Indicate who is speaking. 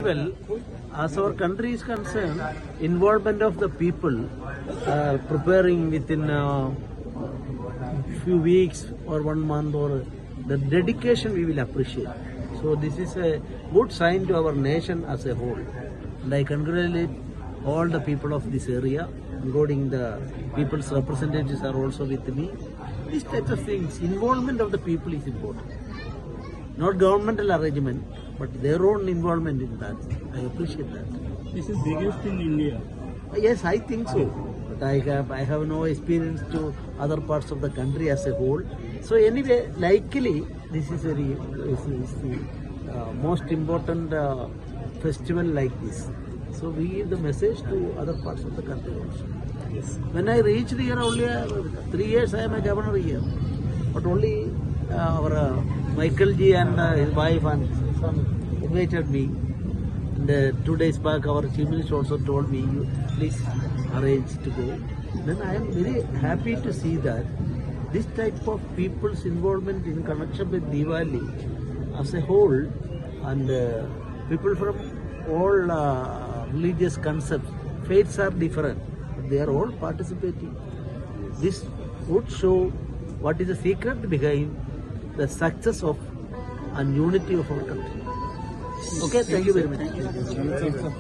Speaker 1: well. As our country is concerned, involvement of the people preparing within few weeks or 1 month, or the dedication we will appreciate. So this is a good sign to our nation as a whole. And I congratulate all the people of this area, including the people's representatives are also with me. These types of things, involvement of the people is important. Not governmental arrangement, but their own involvement in that. I appreciate that.
Speaker 2: This is biggest in India.
Speaker 1: Yes, I think so. But I have no experience to other parts of the country as a whole. So anyway, likely this is the most important festival like this. So we give the message to other parts of the country also.
Speaker 2: Yes.
Speaker 1: When I reached here only 3 years, I am a governor here. But only our Michael Ji and his wife and son invited me. And 2 days back, our Chief Minister also told me, you please arrange to go. Then I am very happy to see that this type of people's involvement in connection with Diwali as a whole, and people from all religious concepts, faiths are different, but they are all participating. This would show what is the secret behind the success of and unity of our country. Okay, thank you very much.